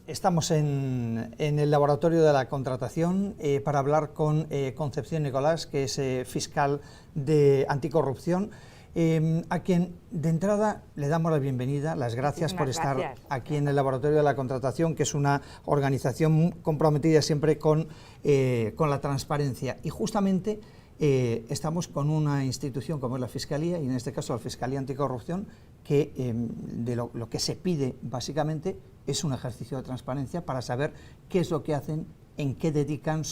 Estamos en el laboratorio de la contratación para hablar con Concepción Nicolás, que es fiscal de anticorrupción, a quien de entrada le damos la bienvenida, las gracias por estar aquí en el laboratorio de la contratación, que es una organización comprometida siempre con la transparencia. Y justamente estamos con una institución como es la Fiscalía, y en este caso la Fiscalía Anticorrupción, que de lo que se pide básicamente es un ejercicio de transparencia para saber qué es lo que hacen, en qué dedican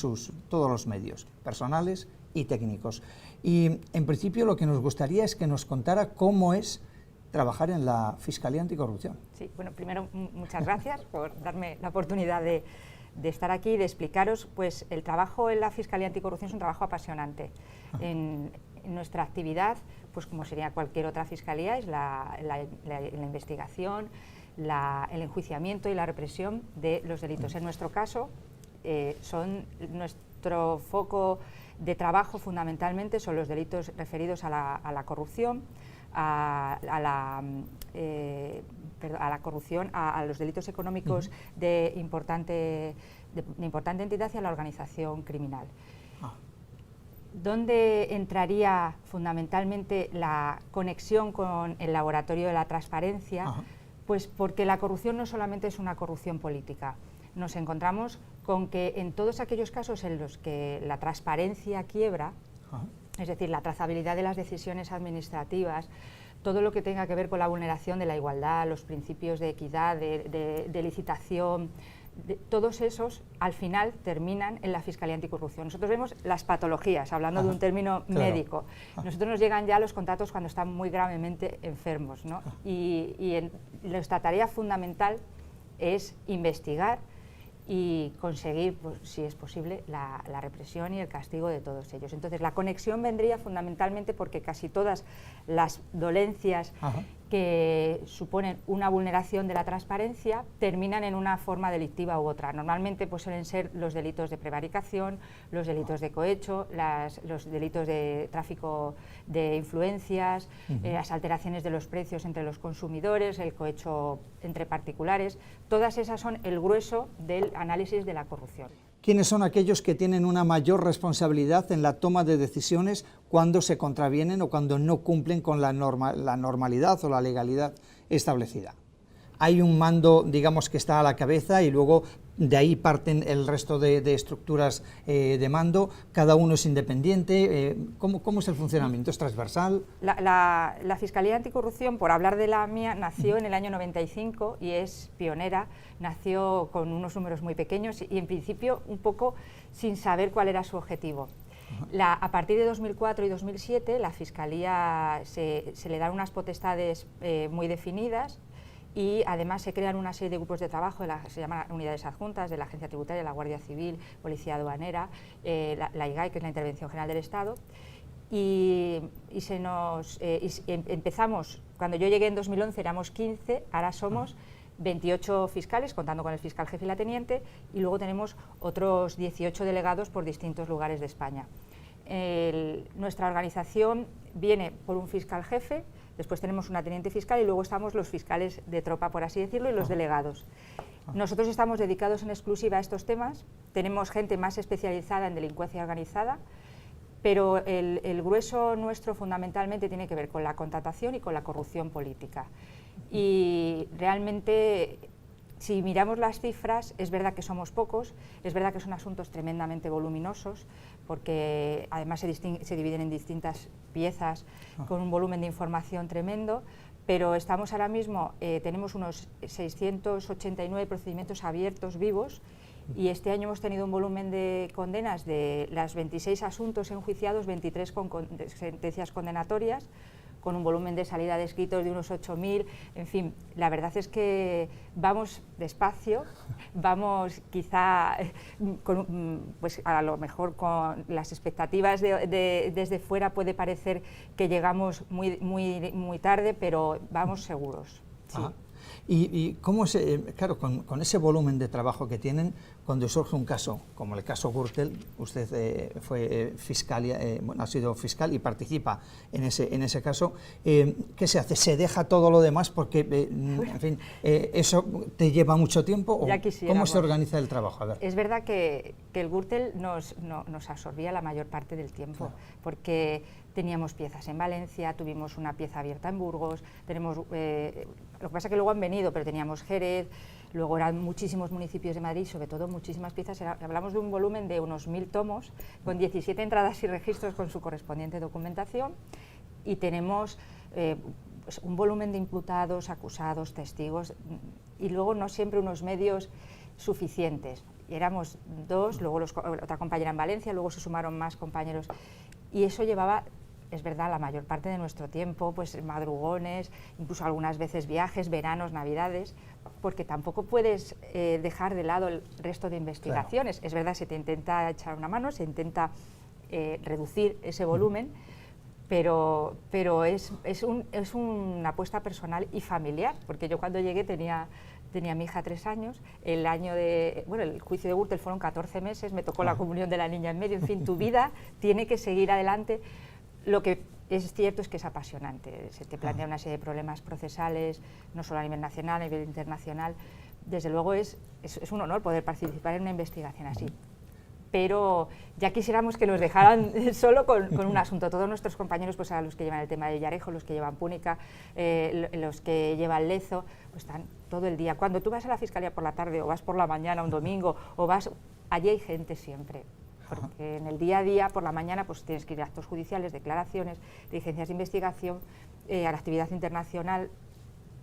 todos los medios, personales y técnicos. Y en principio lo que nos gustaría es que nos contara cómo es trabajar en la Fiscalía Anticorrupción. Sí, bueno, primero muchas gracias por darme la oportunidad de estar aquí y de explicaros. Pues el trabajo en la Fiscalía Anticorrupción es un trabajo apasionante. En nuestra actividad, pues como sería cualquier otra fiscalía, es la investigación, el enjuiciamiento y la represión de los delitos. En nuestro caso, nuestro foco de trabajo fundamentalmente son los delitos referidos a la corrupción, a los delitos económicos de importante entidad y a la organización criminal. ¿Dónde entraría fundamentalmente la conexión con el laboratorio de la transparencia? Pues porque la corrupción no solamente es una corrupción política. Nos encontramos con que en todos aquellos casos en los que la transparencia quiebra, es decir, la trazabilidad de las decisiones administrativas, todo lo que tenga que ver con la vulneración de la igualdad, los principios de equidad, de licitación, todos esos al final terminan en la Fiscalía Anticorrupción. Nosotros vemos las patologías, hablando de un término médico. Nosotros nos llegan ya los contratos cuando están muy gravemente enfermos, ¿no? Y nuestra tarea fundamental es investigar y conseguir, pues, si es posible, la represión y el castigo de todos ellos. Entonces, la conexión vendría fundamentalmente porque casi todas las dolencias que suponen una vulneración de la transparencia terminan en una forma delictiva u otra. Normalmente pues, suelen ser los delitos de prevaricación, los delitos de cohecho, los delitos de tráfico de influencias, las alteraciones de los precios entre los consumidores, el cohecho entre particulares. Todas esas son el grueso del análisis de la corrupción. ¿Quiénes son aquellos que tienen una mayor responsabilidad en la toma de decisiones cuando se contravienen o cuando no cumplen con la normalidad o la legalidad establecida? Hay un mando, digamos, que está a la cabeza y luego de ahí parten el resto de estructuras de mando, cada uno es independiente. ¿Cómo es el funcionamiento? ¿Es transversal? La Fiscalía Anticorrupción, por hablar de la mía, nació en el año 95 y es pionera. Nació con unos números muy pequeños y en principio un poco sin saber cuál era su objetivo. A partir de 2004 y 2007 la Fiscalía se le dan unas potestades muy definidas y además se crean una serie de grupos de trabajo, se llaman unidades adjuntas de la Agencia Tributaria, la Guardia Civil, Policía Aduanera, la IGAE, que es la Intervención General del Estado, y empezamos, cuando yo llegué en 2011 éramos 15, ahora somos 28 fiscales, contando con el fiscal jefe y la teniente, y luego tenemos otros 18 delegados por distintos lugares de España. Nuestra organización viene por un fiscal jefe, después tenemos una teniente fiscal y luego estamos los fiscales de tropa, por así decirlo, y los delegados. Nosotros estamos dedicados en exclusiva a estos temas, tenemos gente más especializada en delincuencia organizada, pero el grueso nuestro fundamentalmente tiene que ver con la contratación y con la corrupción política. Y realmente, si miramos las cifras, es verdad que somos pocos, es verdad que son asuntos tremendamente voluminosos, porque además se dividen en distintas piezas con un volumen de información tremendo, pero estamos ahora mismo, tenemos unos 689 procedimientos abiertos vivos, y este año hemos tenido un volumen de condenas de las 26 asuntos enjuiciados, 23 con sentencias condenatorias, con un volumen de salida de escritos de unos 8.000, en fin, la verdad es que vamos despacio, vamos quizá, pues a lo mejor con las expectativas desde fuera puede parecer que llegamos muy tarde, pero vamos seguros. Sí. Y cómo claro, con ese volumen de trabajo que tienen, cuando surge un caso, como el caso Gürtel, usted fue fiscal, bueno, ha sido fiscal y participa en ese caso, ¿qué se hace? ¿Se deja todo lo demás porque, en fin, eso te lleva mucho tiempo? ¿O cómo se organiza el trabajo? A ver. Es verdad que el Gürtel nos absorbía la mayor parte del tiempo, claro, porque teníamos piezas en Valencia, tuvimos una pieza abierta en Burgos, tenemos, lo que pasa es que luego han venido, pero teníamos Jerez, luego eran muchísimos municipios de Madrid, sobre todo muchísimas piezas, hablamos de un volumen de unos 1000 tomos, con 17 entradas y registros con su correspondiente documentación, y tenemos pues un volumen de imputados, acusados, testigos, y luego no siempre unos medios suficientes. Y éramos 2, luego otra compañera en Valencia, luego se sumaron más compañeros, y eso llevaba, es verdad, la mayor parte de nuestro tiempo, pues madrugones, incluso algunas veces viajes, veranos, navidades, porque tampoco puedes dejar de lado el resto de investigaciones. Claro. Es verdad, se te intenta echar una mano, se intenta reducir ese volumen, pero es una apuesta personal y familiar, porque yo cuando llegué tenía a mi hija 3 años, el juicio de Gürtel fueron 14 meses, me tocó la comunión de la niña en medio, en fin, tu vida tiene que seguir adelante. Lo que es cierto es que es apasionante, se te plantea una serie de problemas procesales, no solo a nivel nacional, a nivel internacional. Desde luego es un honor poder participar en una investigación así. Pero ya quisiéramos que nos dejaran solo con un asunto. Todos nuestros compañeros, pues a los que llevan el tema de Villarejo, los que llevan Púnica, los que llevan Lezo, pues están todo el día. Cuando tú vas a la Fiscalía por la tarde, o vas por la mañana un domingo, allí hay gente siempre. Porque en el día a día, por la mañana, pues tienes que ir a actos judiciales, declaraciones, diligencias de investigación, a la actividad internacional.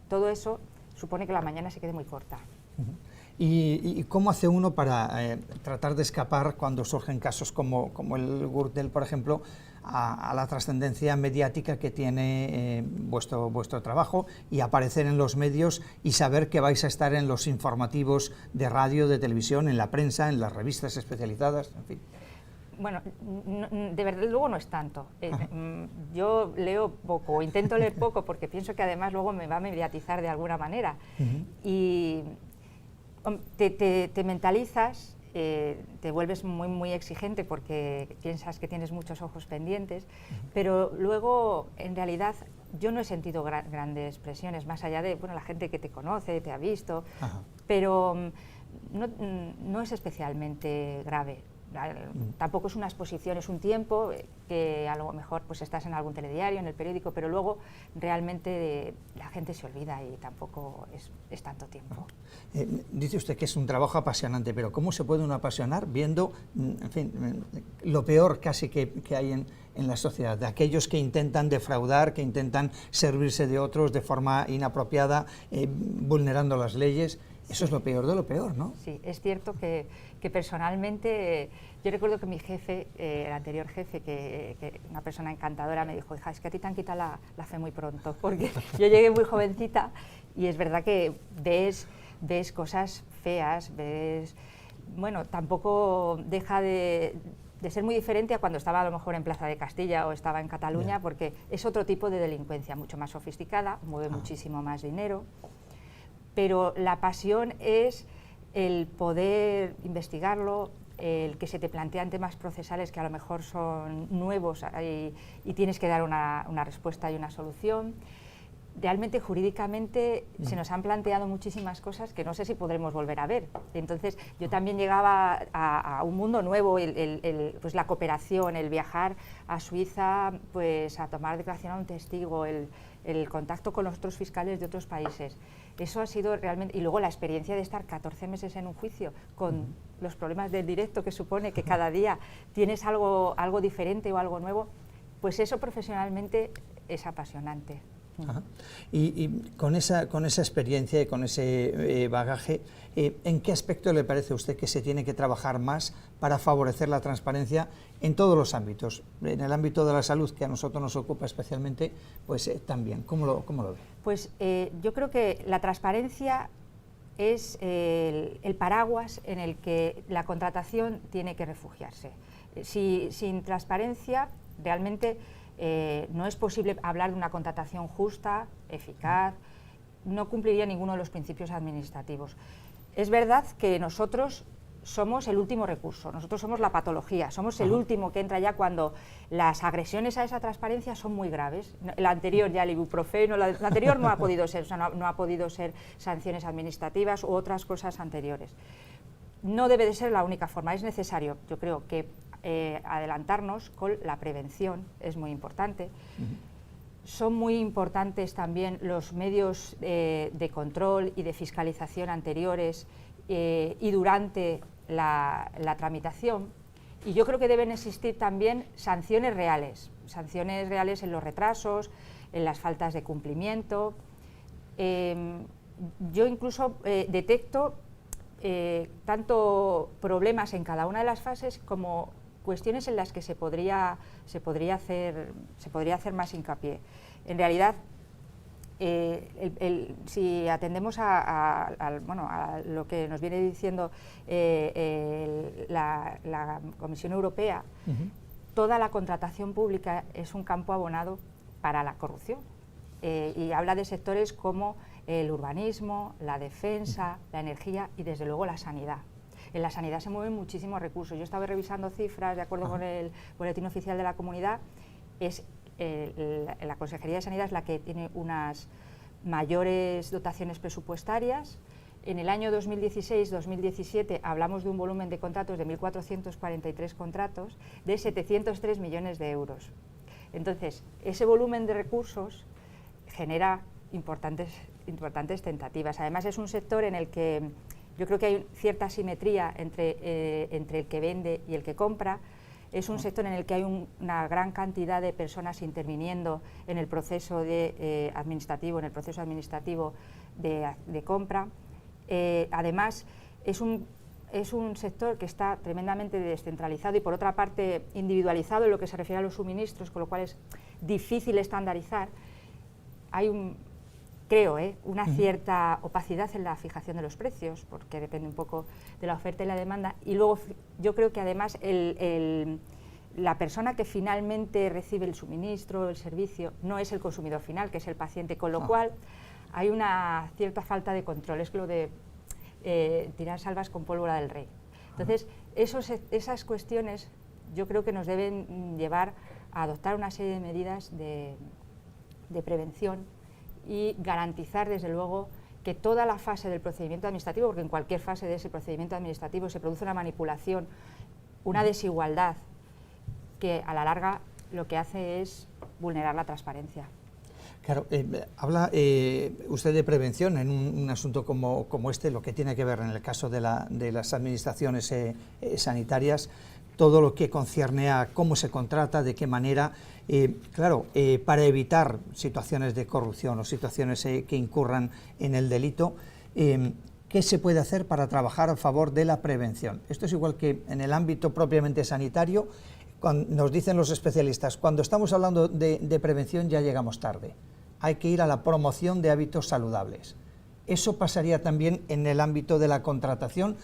Todo eso supone que la mañana se quede muy corta. ¿Y cómo hace uno para tratar de escapar cuando surgen casos como el Gürtel, por ejemplo, a la trascendencia mediática que tiene vuestro trabajo, y aparecer en los medios y saber que vais a estar en los informativos de radio, de televisión, en la prensa, en las revistas especializadas, en fin? Bueno, de verdad luego no es tanto. Yo leo poco, intento leer poco, porque pienso que además luego me va a mediatizar de alguna manera. Y te mentalizas, te vuelves muy exigente porque piensas que tienes muchos ojos pendientes, pero luego en realidad yo no he sentido grandes presiones, más allá de la gente que te conoce, te ha visto, pero no es especialmente grave. Tampoco es una exposición, es un tiempo que a lo mejor pues estás en algún telediario, en el periódico, pero luego realmente la gente se olvida y tampoco es tanto tiempo. Dice usted que es un trabajo apasionante, pero ¿cómo se puede uno apasionar viendo, en fin, lo peor casi que hay en la sociedad, de aquellos que intentan defraudar, que intentan servirse de otros de forma inapropiada, vulnerando las leyes? Eso es lo peor de lo peor, ¿no? Sí, es cierto que personalmente, yo recuerdo que mi jefe, el anterior jefe, que una persona encantadora, me dijo: hija, es que a ti te han quitado la fe muy pronto, porque yo llegué muy jovencita y es verdad que ves cosas feas, tampoco deja de ser muy diferente a cuando estaba a lo mejor en Plaza de Castilla o estaba en Cataluña, porque es otro tipo de delincuencia, mucho más sofisticada, mueve muchísimo más dinero. Pero la pasión es el poder investigarlo, el que se te plantean temas procesales que a lo mejor son nuevos y tienes que dar una respuesta y una solución. Realmente, jurídicamente, se nos han planteado muchísimas cosas que no sé si podremos volver a ver. Entonces, yo también llegaba a un mundo nuevo, pues la cooperación, el viajar a Suiza, pues a tomar declaración a un testigo, el contacto con los otros fiscales de otros países. Eso ha sido realmente... Y luego la experiencia de estar 14 meses en un juicio con los problemas del directo que supone que cada día tienes algo diferente o algo nuevo, pues eso profesionalmente es apasionante. Y con esa experiencia y con ese bagaje, ¿en qué aspecto le parece a usted que se tiene que trabajar más para favorecer la transparencia en todos los ámbitos? En el ámbito de la salud, que a nosotros nos ocupa especialmente, pues también. ¿Cómo lo ve? Pues yo creo que la transparencia es el paraguas en el que la contratación tiene que refugiarse. Sin transparencia, realmente no es posible hablar de una contratación justa, eficaz, no cumpliría ninguno de los principios administrativos. Es verdad que nosotros somos el último recurso, nosotros somos la patología, somos el último que entra ya cuando las agresiones a esa transparencia son muy graves. La anterior ya, el ibuprofeno, la anterior no ha podido ser, o sea, no ha podido ser sanciones administrativas u otras cosas anteriores. No debe de ser la única forma, es necesario, yo creo que adelantarnos con la prevención, es muy importante. Son muy importantes también los medios de control y de fiscalización anteriores y durante la tramitación, y yo creo que deben existir también sanciones reales en los retrasos, en las faltas de cumplimiento. Yo incluso detecto tanto problemas en cada una de las fases como cuestiones en las que se podría hacer más hincapié. En realidad, si atendemos a lo que nos viene diciendo la Comisión Europea, toda la contratación pública es un campo abonado para la corrupción, y habla de sectores como el urbanismo, la defensa, la energía y desde luego la sanidad. En la sanidad se mueven muchísimos recursos. Yo estaba revisando cifras de acuerdo con el Boletín Oficial de la Comunidad. La Consejería de Sanidad es la que tiene unas mayores dotaciones presupuestarias. En el año 2016-2017 hablamos de un volumen de contratos de 1.443 contratos de 703 millones de euros. Entonces, ese volumen de recursos genera importantes tentativas. Además, es un sector en el que yo creo que hay cierta asimetría entre el que vende y el que compra. Es un sector en el que hay una gran cantidad de personas interviniendo en el proceso administrativo, de compra. Además, es un sector que está tremendamente descentralizado y, por otra parte, individualizado en lo que se refiere a los suministros, con lo cual es difícil estandarizar. Hay una cierta opacidad en la fijación de los precios, porque depende un poco de la oferta y la demanda, y luego yo creo que además la persona que finalmente recibe el suministro, el servicio, no es el consumidor final, que es el paciente, con lo cual hay una cierta falta de control, es lo de tirar salvas con pólvora del rey. Entonces, esas cuestiones yo creo que nos deben llevar a adoptar una serie de medidas de prevención y garantizar, desde luego, que toda la fase del procedimiento administrativo, porque en cualquier fase de ese procedimiento administrativo se produce una manipulación, una desigualdad, que a la larga lo que hace es vulnerar la transparencia. Claro, habla usted de prevención en un asunto como este, lo que tiene que ver en el caso de las administraciones sanitarias, todo lo que concierne a cómo se contrata, de qué manera, para evitar situaciones de corrupción o situaciones que incurran en el delito, ¿qué se puede hacer para trabajar a favor de la prevención? Esto es igual que en el ámbito propiamente sanitario, cuando nos dicen los especialistas, cuando estamos hablando de prevención ya llegamos tarde, hay que ir a la promoción de hábitos saludables. Eso pasaría también en el ámbito de la contratación,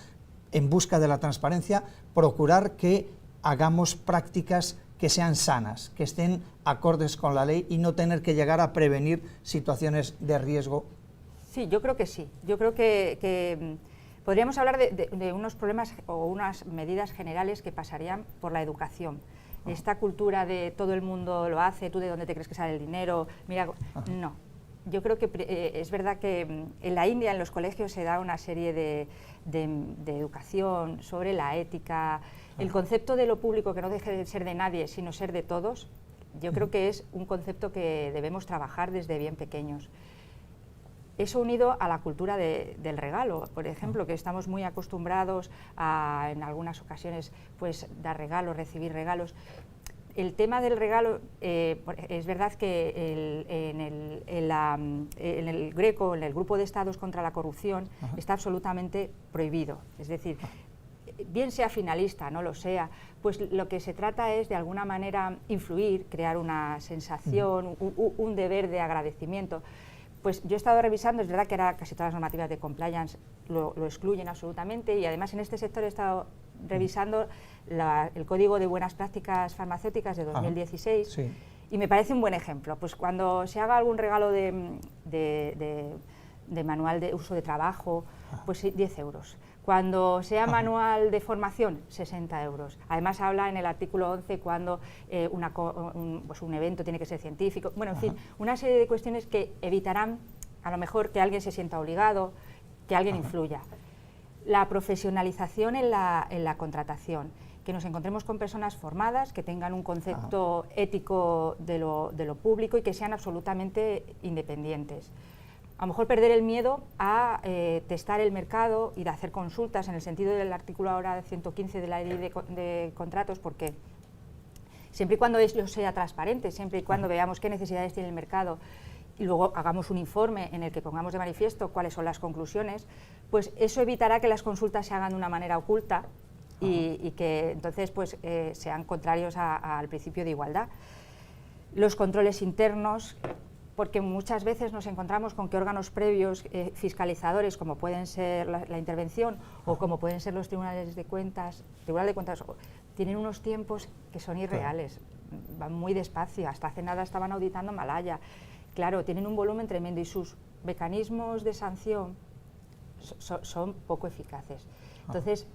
en busca de la transparencia, procurar que hagamos prácticas que sean sanas, que estén acordes con la ley y no tener que llegar a prevenir situaciones de riesgo. Sí, yo creo que sí. Yo creo que podríamos hablar de unos problemas o unas medidas generales que pasarían por la educación. Esta cultura de todo el mundo lo hace, tú de dónde te crees que sale el dinero, mira, no. Yo creo que es verdad que en la India, en los colegios, se da una serie de educación sobre la ética, el concepto de lo público, que no deje de ser de nadie, sino ser de todos. Yo creo que es un concepto que debemos trabajar desde bien pequeños. Eso unido a la cultura del regalo, por ejemplo, que estamos muy acostumbrados a, en algunas ocasiones, pues dar regalos, recibir regalos. El tema del regalo, es verdad que en el Greco, en el Grupo de Estados contra la Corrupción, está absolutamente prohibido. Es decir, bien sea finalista, no lo sea, pues lo que se trata es de alguna manera influir, crear una sensación, un deber de agradecimiento. Pues yo he estado revisando, es verdad que ahora casi todas las normativas de compliance lo excluyen absolutamente, y además en este sector he estado revisando el Código de Buenas Prácticas Farmacéuticas de 2016, sí. Y me parece un buen ejemplo. Pues cuando se haga algún regalo de de manual de uso de trabajo, pues 10 euros. Cuando sea manual de formación, 60 euros. Además habla en el artículo 11 cuando pues un evento tiene que ser científico. Bueno, en fin, una serie de cuestiones que evitarán a lo mejor que alguien se sienta obligado, que alguien influya. La profesionalización en la contratación, que nos encontremos con personas formadas, que tengan un concepto ético de lo público y que sean absolutamente independientes. A lo mejor perder el miedo a testar el mercado y de hacer consultas en el sentido del artículo ahora de 115 de la ley de contratos, porque siempre y cuando ello sea transparente, siempre y cuando veamos qué necesidades tiene el mercado y luego hagamos un informe en el que pongamos de manifiesto cuáles son las conclusiones, pues eso evitará que las consultas se hagan de una manera oculta y que entonces pues, sean contrarios al principio de igualdad. Los controles internos, porque muchas veces nos encontramos con que órganos previos fiscalizadores, como pueden ser la intervención o como pueden ser los tribunales de cuentas, tienen unos tiempos que son irreales, van muy despacio, hasta hace nada estaban auditando Malaya. Claro, tienen un volumen tremendo y sus mecanismos de sanción son poco eficaces. Entonces,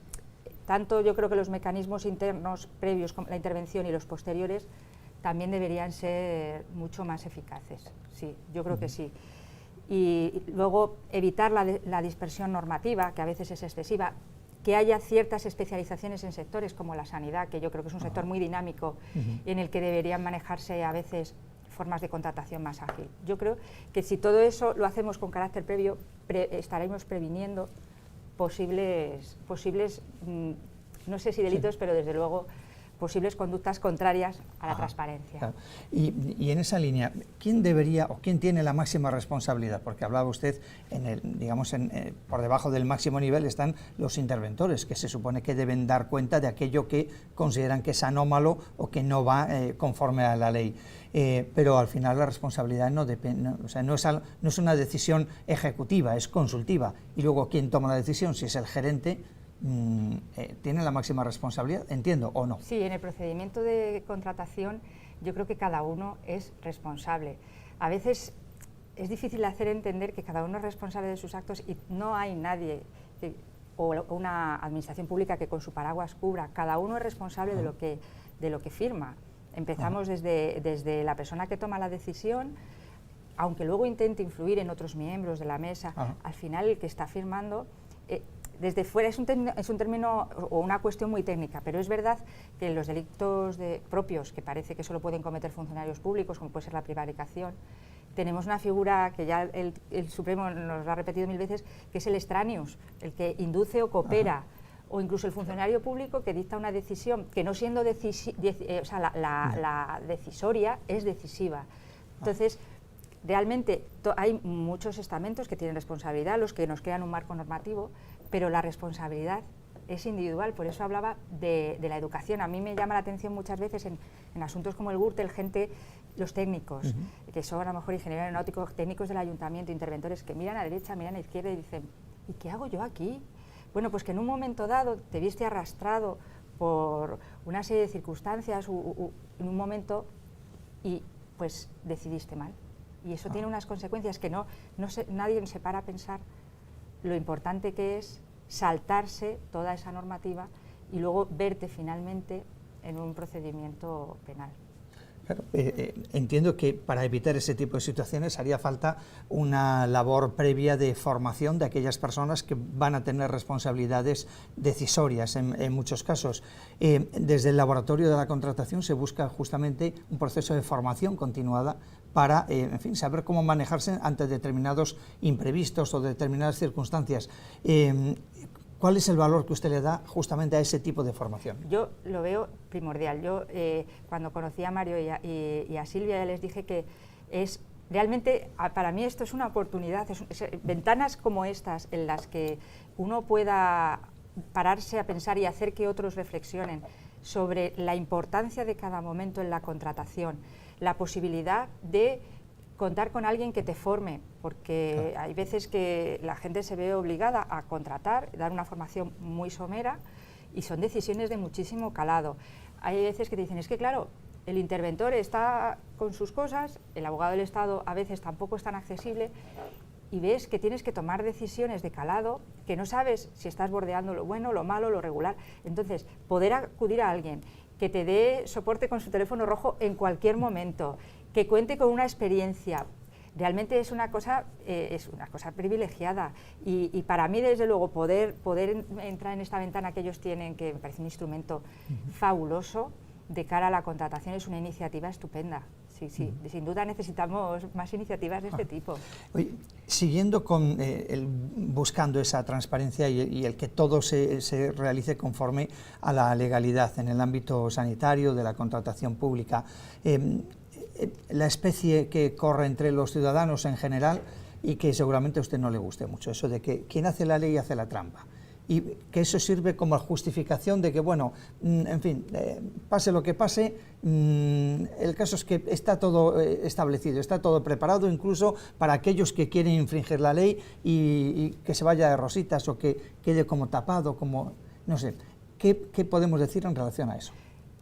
tanto yo creo que los mecanismos internos previos, como la intervención y los posteriores, también deberían ser mucho más eficaces. Sí, yo creo que sí. Y luego evitar la dispersión normativa, que a veces es excesiva, que haya ciertas especializaciones en sectores como la sanidad, que yo creo que es un sector muy dinámico y en el que deberían manejarse a veces formas de contratación más ágil. Yo creo que si todo eso lo hacemos con carácter previo, estaremos previniendo posibles no sé si delitos, pero desde luego posibles conductas contrarias a la transparencia. Claro. Y en esa línea, ¿quién debería o quién tiene la máxima responsabilidad? Porque hablaba usted, por debajo del máximo nivel están los interventores, que se supone que deben dar cuenta de aquello que consideran que es anómalo o que no va conforme a la ley. Pero al final la responsabilidad no depende, o sea, no es una decisión ejecutiva, es consultiva. Y luego, ¿quién toma la decisión? Si es el gerente, ¿tiene la máxima responsabilidad? ¿Entiendo o no? Sí, en el procedimiento de contratación yo creo que cada uno es responsable. A veces es difícil hacer entender que cada uno es responsable de sus actos y no hay nadie o una administración pública que con su paraguas cubra. Cada uno es responsable de lo que firma. Empezamos desde la persona que toma la decisión, aunque luego intente influir en otros miembros de la mesa, al final el que está firmando desde fuera es un término o una cuestión muy técnica, pero es verdad que los delitos propios, que parece que solo pueden cometer funcionarios públicos, como puede ser la prevaricación, tenemos una figura que ya el Supremo nos lo ha repetido 1000 veces, que es el extraneus, el que induce o coopera, o incluso el funcionario público que dicta una decisión que no siendo la decisoria es decisiva. Entonces, realmente hay muchos estamentos que tienen responsabilidad, los que nos crean un marco normativo, pero la responsabilidad es individual, por eso hablaba de la educación. A mí me llama la atención muchas veces en asuntos como el Gürtel, los técnicos, que son a lo mejor ingenieros aeronáuticos, técnicos del ayuntamiento, interventores, que miran a la derecha, miran a la izquierda y dicen, ¿y qué hago yo aquí? Bueno, pues que en un momento dado te viste arrastrado por una serie de circunstancias en un momento y pues decidiste mal. Y eso tiene unas consecuencias que nadie se para a pensar lo importante que es saltarse toda esa normativa y luego verte finalmente en un procedimiento penal. Claro, entiendo que para evitar ese tipo de situaciones haría falta una labor previa de formación de aquellas personas que van a tener responsabilidades decisorias en muchos casos. Desde el laboratorio de la contratación se busca justamente un proceso de formación continuada para, en fin, saber cómo manejarse ante determinados imprevistos o determinadas circunstancias. ¿Cuál es el valor que usted le da justamente a ese tipo de formación? Yo lo veo primordial. Yo cuando conocí a Mario y a Silvia ya les dije que es realmente, para mí esto es una oportunidad, ventanas como estas en las que uno pueda pararse a pensar y hacer que otros reflexionen sobre la importancia de cada momento en la contratación, la posibilidad de contar con alguien que te forme, porque hay veces que la gente se ve obligada a contratar, dar una formación muy somera y son decisiones de muchísimo calado. Hay veces que te dicen, es que claro, el interventor está con sus cosas, el abogado del Estado a veces tampoco es tan accesible y ves que tienes que tomar decisiones de calado, que no sabes si estás bordeando lo bueno, lo malo, lo regular. Entonces, poder acudir a alguien que te dé soporte con su teléfono rojo en cualquier momento, que cuente con una experiencia, realmente es una cosa privilegiada, y para mí, desde luego, poder entrar en esta ventana que ellos tienen, que me parece un instrumento fabuloso de cara a la contratación, es una iniciativa estupenda. Sí, sin duda necesitamos más iniciativas de este tipo. Oye, siguiendo con buscando esa transparencia y el que todo se realice conforme a la legalidad en el ámbito sanitario, de la contratación pública, la especie que corre entre los ciudadanos en general, y que seguramente a usted no le guste mucho, eso de que quien hace la ley hace la trampa, y que eso sirve como justificación de que, bueno, en fin, pase lo que pase, el caso es que está todo establecido, está todo preparado, incluso para aquellos que quieren infringir la ley y que se vaya de rositas o que quede como tapado, como, no sé, ¿qué podemos decir en relación a eso?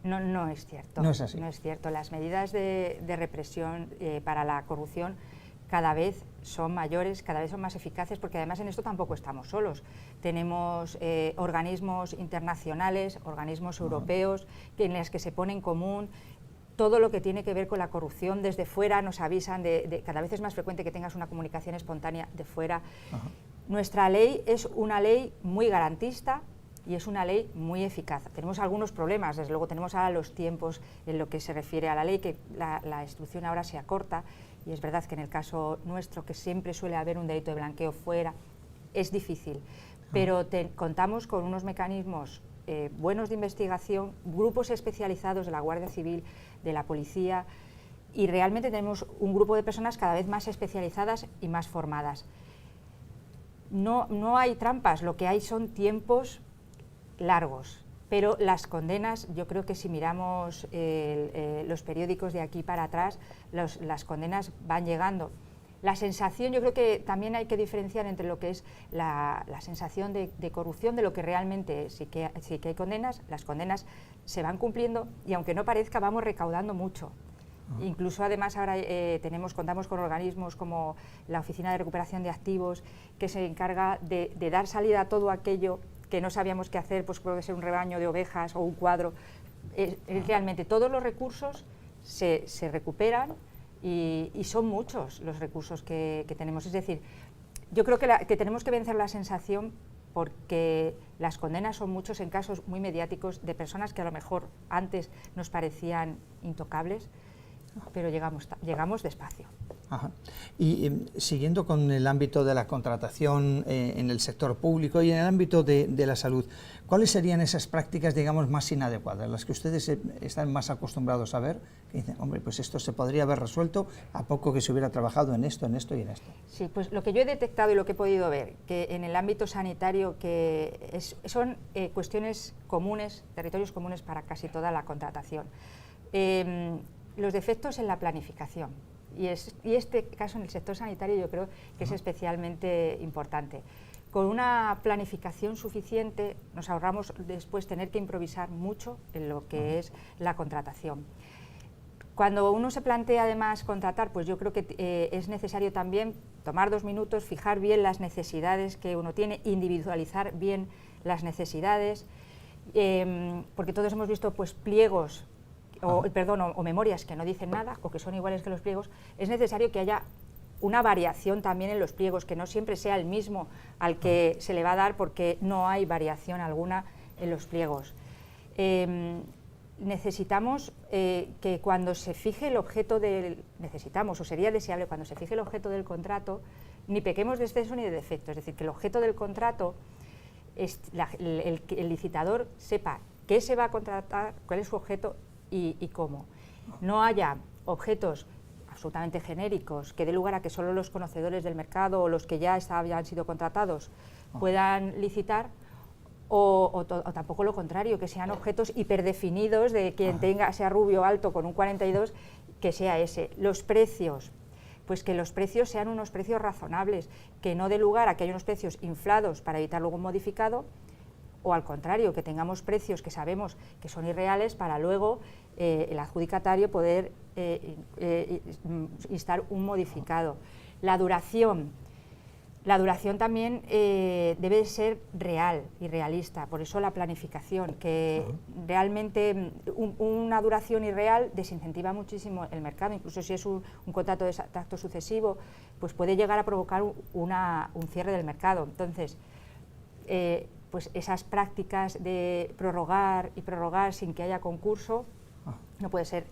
No es cierto. No es así. No es cierto. Las medidas de represión para la corrupción cada vez son mayores, cada vez son más eficaces, porque además en esto tampoco estamos solos. Tenemos organismos internacionales, organismos europeos, en los que se pone en común todo lo que tiene que ver con la corrupción. Desde fuera nos avisan cada vez es más frecuente que tengas una comunicación espontánea de fuera. Nuestra ley es una ley muy garantista y es una ley muy eficaz. Tenemos algunos problemas, desde luego tenemos ahora los tiempos en lo que se refiere a la ley, que la instrucción ahora se acorta, y es verdad que en el caso nuestro, que siempre suele haber un delito de blanqueo fuera, es difícil, pero contamos con unos mecanismos buenos de investigación, grupos especializados de la Guardia Civil, de la Policía, y realmente tenemos un grupo de personas cada vez más especializadas y más formadas. No hay trampas, lo que hay son tiempos largos, pero las condenas, yo creo que si miramos los periódicos de aquí para atrás, las condenas van llegando. La sensación, yo creo que también hay que diferenciar entre lo que es la sensación de corrupción de lo que realmente es. Sí que hay condenas, las condenas se van cumpliendo y, aunque no parezca, vamos recaudando mucho. Incluso, además, ahora contamos con organismos como la Oficina de Recuperación de Activos, que se encarga de dar salida a todo aquello que no sabíamos qué hacer, pues puede ser un rebaño de ovejas o un cuadro. Realmente todos los recursos se recuperan, y son muchos los recursos que tenemos. Es decir, yo creo que tenemos que vencer la sensación, porque las condenas son muchos en casos muy mediáticos de personas que a lo mejor antes nos parecían intocables, pero llegamos despacio. Ajá. Y siguiendo con el ámbito de la contratación en el sector público y en el ámbito de la salud, ¿cuáles serían esas prácticas, digamos, más inadecuadas, las que ustedes están más acostumbrados a ver, que dicen, hombre, pues esto se podría haber resuelto a poco que se hubiera trabajado en esto, en esto y en esto? Sí, pues lo que yo he detectado y lo que he podido ver, que en el ámbito sanitario, son cuestiones comunes, territorios comunes para casi toda la contratación. Los defectos en la planificación. Y este caso en el sector sanitario yo creo que es especialmente importante. Con una planificación suficiente nos ahorramos después tener que improvisar mucho en lo que es la contratación. Cuando uno se plantea además contratar, pues yo creo que es necesario también tomar 2 minutos, fijar bien las necesidades que uno tiene, individualizar bien las necesidades, porque todos hemos visto pues pliegos o memorias que no dicen nada o que son iguales que los pliegos. Es necesario que haya una variación también en los pliegos, que no siempre sea el mismo al que se le va a dar, porque no hay variación alguna en los pliegos. Necesitamos que cuando se fije el objeto o sería deseable cuando se fije el objeto del contrato, ni pequemos de exceso ni de defecto. Es decir, que el objeto del contrato, el licitador sepa qué se va a contratar, cuál es su objeto y cómo. No haya objetos absolutamente genéricos que dé lugar a que solo los conocedores del mercado o los que ya habían sido contratados puedan licitar, o tampoco lo contrario, que sean objetos hiperdefinidos de quien sea rubio, alto, con un 42, que sea ese. Los precios, pues que los precios sean unos precios razonables, que no dé lugar a que haya unos precios inflados para evitar luego un modificado, o al contrario, que tengamos precios que sabemos que son irreales para luego el adjudicatario poder instar un modificado. La duración, La duración también debe de ser real y realista, por eso la planificación, que realmente una duración irreal desincentiva muchísimo el mercado, incluso si es un contrato de tracto sucesivo, pues puede llegar a provocar un cierre del mercado. Entonces, pues esas prácticas de prorrogar y prorrogar sin que haya concurso, no puede ser.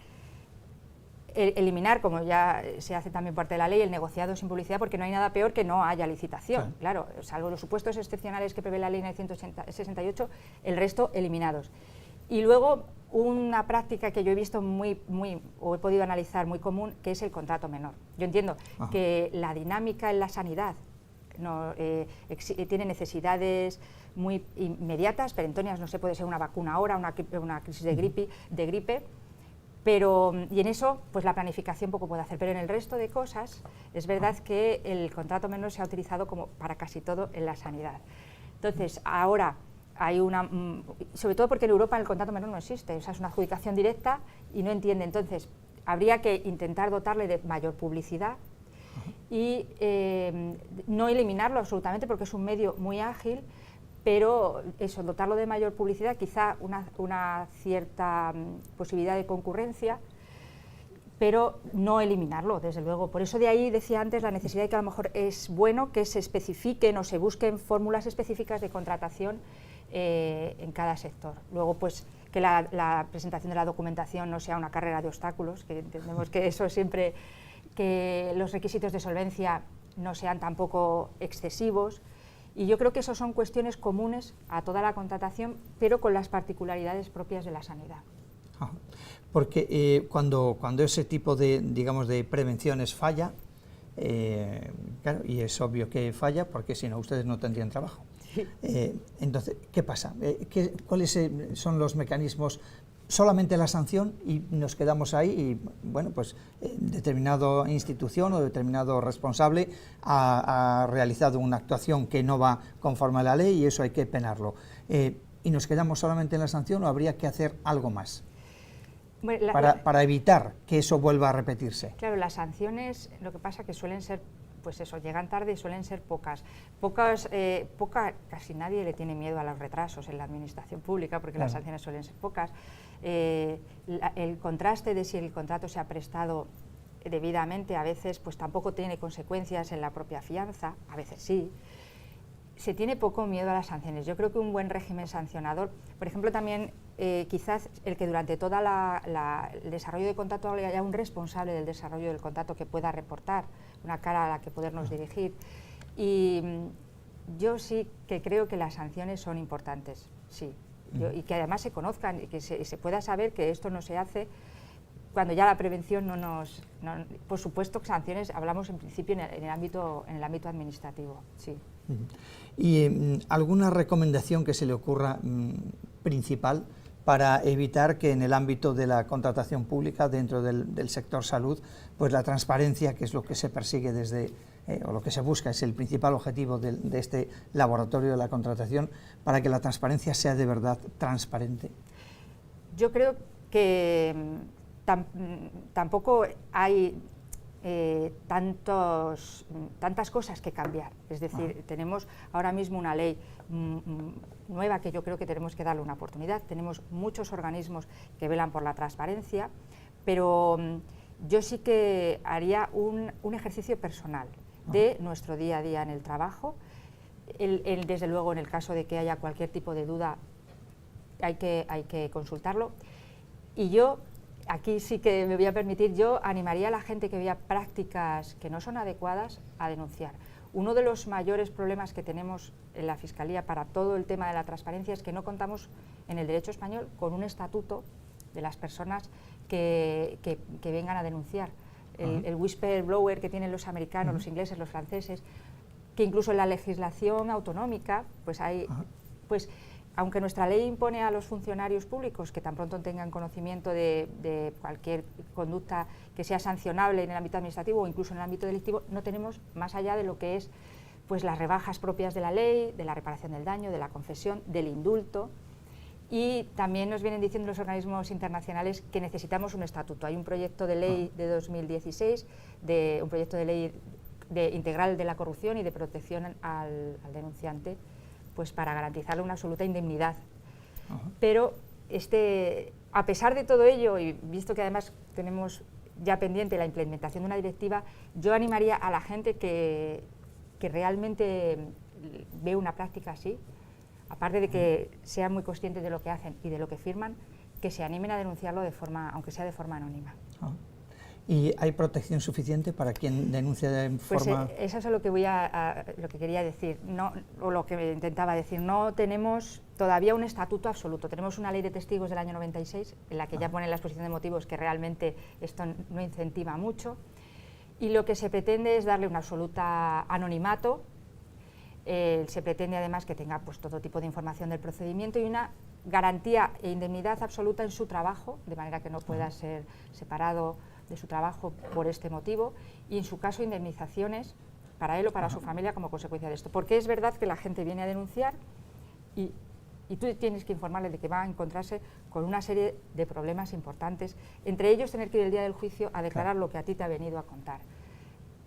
Eliminar, como ya se hace también parte de la ley, el negociado sin publicidad, porque no hay nada peor que no haya licitación. Claro, salvo los supuestos excepcionales que prevé la ley 968, el resto eliminados. Y luego una práctica que yo he visto o he podido analizar muy común, que es el contrato menor. Yo entiendo que la dinámica en la sanidad tiene necesidades muy inmediatas, perentorias, no sé, puede ser una vacuna ahora, una crisis de gripe, pero, y en eso, pues la planificación poco puede hacer, pero en el resto de cosas es verdad que el contrato menor se ha utilizado como para casi todo en la sanidad. Entonces, ahora hay sobre todo porque en Europa el contrato menor no existe, o sea, es una adjudicación directa y no entiende. Entonces, habría que intentar dotarle de mayor publicidad y no eliminarlo absolutamente porque es un medio muy ágil, pero eso, dotarlo de mayor publicidad, quizá una cierta posibilidad de concurrencia, pero no eliminarlo, desde luego. Por eso de ahí decía antes la necesidad de que a lo mejor es bueno que se especifiquen o se busquen fórmulas específicas de contratación en cada sector. Luego, pues, que la presentación de la documentación no sea una carrera de obstáculos, que entendemos que eso siempre, que los requisitos de solvencia no sean tampoco excesivos. Y yo creo que eso son cuestiones comunes a toda la contratación, pero con las particularidades propias de la sanidad. Porque cuando ese tipo de, digamos, de prevenciones falla, claro, y es obvio que falla, porque si no ustedes no tendrían trabajo. Sí. Entonces, ¿qué pasa? ¿Cuáles son los mecanismos? Solamente la sanción y nos quedamos ahí y, bueno, pues determinada institución o determinado responsable ha realizado una actuación que no va conforme a la ley y eso hay que penarlo. ¿Y nos quedamos solamente en la sanción o habría que hacer algo más? Bueno, para evitar que eso vuelva a repetirse. Claro, las sanciones, lo que pasa que suelen ser, pues eso, llegan tarde y suelen ser pocas. Casi nadie le tiene miedo a los retrasos en la administración pública, porque las sanciones suelen ser pocas. El contraste de si el contrato se ha prestado debidamente, a veces pues tampoco tiene consecuencias en la propia fianza, a veces sí. Se tiene poco miedo a las sanciones. Yo creo que un buen régimen sancionador, por ejemplo, también quizás el que durante todo el desarrollo del contrato haya un responsable del desarrollo del contrato que pueda reportar, una cara a la que podernos dirigir. Y yo sí que creo que las sanciones son importantes, sí. Y que además se conozcan y que se pueda saber que esto no se hace cuando ya la prevención por supuesto, sanciones hablamos en principio en el ámbito administrativo, sí. ¿Y alguna recomendación que se le ocurra principal para evitar que en el ámbito de la contratación pública dentro del sector salud, pues la transparencia, que es lo que se persigue o lo que se busca, es el principal objetivo de este laboratorio de la contratación, para que la transparencia sea de verdad transparente? Yo creo que tampoco hay tantas cosas que cambiar. Es decir, tenemos ahora mismo una ley nueva que yo creo que tenemos que darle una oportunidad. Tenemos muchos organismos que velan por la transparencia, pero yo sí que haría un ejercicio personal de nuestro día a día en el trabajo. Desde luego, en el caso de que haya cualquier tipo de duda, hay que consultarlo. Y yo, aquí sí que me voy a permitir, yo animaría a la gente que vea prácticas que no son adecuadas a denunciar. Uno de los mayores problemas que tenemos en la Fiscalía para todo el tema de la transparencia es que no contamos en el derecho español con un estatuto de las personas que vengan a denunciar. El whistleblower que tienen los americanos, los ingleses, los franceses, que incluso en la legislación autonómica, pues hay, pues aunque nuestra ley impone a los funcionarios públicos que tan pronto tengan conocimiento de cualquier conducta que sea sancionable en el ámbito administrativo o incluso en el ámbito delictivo, no tenemos más allá de lo que es pues las rebajas propias de la ley, de la reparación del daño, de la confesión, del indulto. Y también nos vienen diciendo los organismos internacionales que necesitamos un estatuto. Hay un proyecto de ley de 2016, un proyecto de ley integral de la corrupción y de protección al denunciante, pues para garantizarle una absoluta indemnidad. Pero a pesar de todo ello, y visto que además tenemos ya pendiente la implementación de una directiva, yo animaría a la gente que realmente ve una práctica así, aparte de que sean muy conscientes de lo que hacen y de lo que firman, que se animen a denunciarlo aunque sea de forma anónima. ¿Y hay protección suficiente para quien denuncia de forma...? Pues eso es lo que lo que quería decir, o lo que intentaba decir. No tenemos todavía un estatuto absoluto. Tenemos una ley de testigos del año 96, en la que ya pone en la exposición de motivos que realmente esto no incentiva mucho, y lo que se pretende es darle un absoluta anonimato. Se pretende además que tenga pues todo tipo de información del procedimiento y una garantía e indemnidad absoluta en su trabajo, de manera que no pueda ser separado de su trabajo por este motivo, y en su caso indemnizaciones para él o para su familia como consecuencia de esto. Porque es verdad que la gente viene a denunciar y tú tienes que informarle de que va a encontrarse con una serie de problemas importantes, entre ellos tener que ir el día del juicio a declarar lo que a ti te ha venido a contar.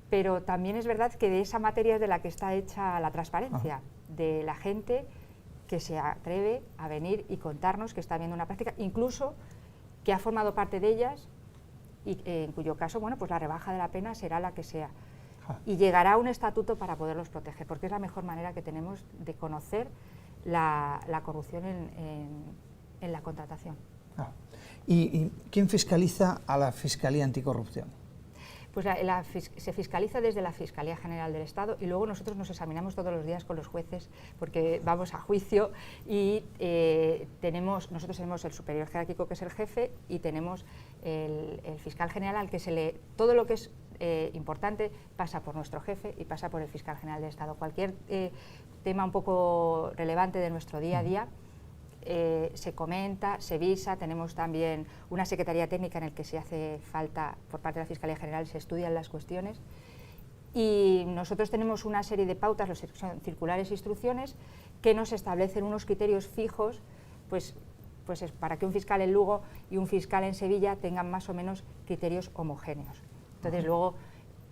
Pero también es verdad que de esa materia es de la que está hecha la transparencia, de la gente que se atreve a venir y contarnos que está viendo una práctica, incluso que ha formado parte de ellas, y en cuyo caso, bueno, pues la rebaja de la pena será la que sea. Y llegará un estatuto para poderlos proteger, porque es la mejor manera que tenemos de conocer la corrupción en la contratación. ¿Y quién fiscaliza a la Fiscalía Anticorrupción? Pues se fiscaliza desde la Fiscalía General del Estado, y luego nosotros nos examinamos todos los días con los jueces porque vamos a juicio, y nosotros tenemos el superior jerárquico, que es el jefe, y tenemos el fiscal general al que todo lo que es importante pasa por nuestro jefe y pasa por el fiscal general del Estado. Cualquier tema un poco relevante de nuestro día a día se comenta, se visa. Tenemos también una secretaría técnica en la que, si hace falta por parte de la Fiscalía General, se estudian las cuestiones, y nosotros tenemos una serie de pautas, los circulares e instrucciones, que nos establecen unos criterios fijos, pues es para que un fiscal en Lugo y un fiscal en Sevilla tengan más o menos criterios homogéneos. Entonces luego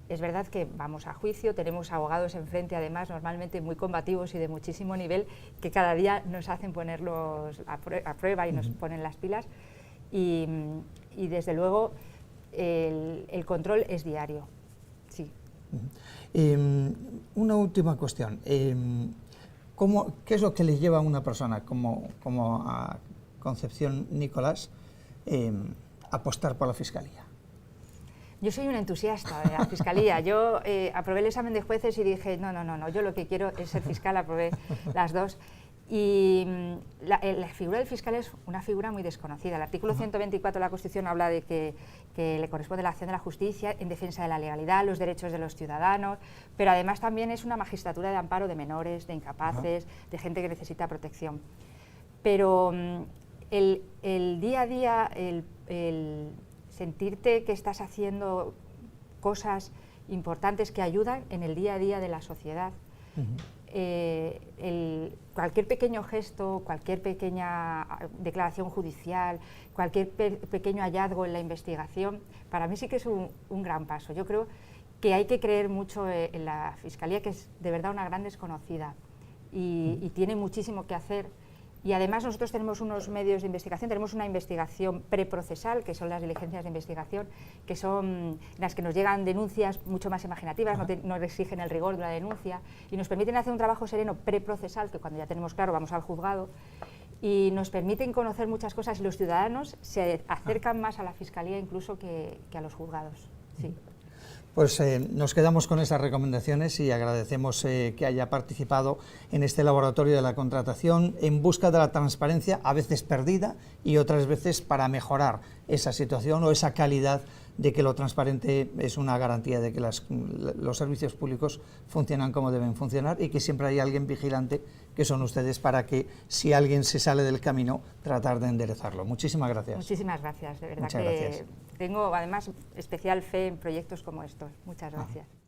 es verdad que vamos a juicio, tenemos abogados enfrente, además normalmente muy combativos y de muchísimo nivel, que cada día nos hacen ponerlos a prueba y nos ponen las pilas, y desde luego el control es diario. Sí. Una última cuestión. ¿Qué es lo que le lleva a una persona como a Concepción Nicolás a apostar por la Fiscalía? Yo soy una entusiasta de la Fiscalía. Yo aprobé el examen de jueces y dije, no, yo lo que quiero es ser fiscal, aprobé las dos. Y la figura del fiscal es una figura muy desconocida. El artículo 124 de la Constitución habla de que le corresponde la acción de la justicia en defensa de la legalidad, los derechos de los ciudadanos, pero además también es una magistratura de amparo de menores, de incapaces, de gente que necesita protección. Pero el día a día, el sentirte que estás haciendo cosas importantes que ayudan en el día a día de la sociedad. Cualquier pequeño gesto, cualquier pequeña declaración judicial, cualquier pequeño hallazgo en la investigación, para mí sí que es un gran paso. Yo creo que hay que creer mucho en la Fiscalía, que es de verdad una gran desconocida y tiene muchísimo que hacer. Y además nosotros tenemos unos medios de investigación, tenemos una investigación preprocesal, que son las diligencias de investigación, que son las que nos llegan denuncias mucho más imaginativas, no exigen el rigor de la denuncia, y nos permiten hacer un trabajo sereno preprocesal, que cuando ya tenemos claro vamos al juzgado, y nos permiten conocer muchas cosas, y los ciudadanos se acercan más a la Fiscalía incluso que a los juzgados. Sí. Pues nos quedamos con esas recomendaciones y agradecemos que haya participado en este laboratorio de la contratación en busca de la transparencia, a veces perdida y otras veces para mejorar esa situación o esa calidad de que lo transparente es una garantía de que los servicios públicos funcionan como deben funcionar, y que siempre hay alguien vigilante, que son ustedes, para que si alguien se sale del camino, tratar de enderezarlo. Muchísimas gracias. Muchísimas gracias, de verdad. Muchas gracias. Tengo además especial fe en proyectos como estos. Muchas gracias.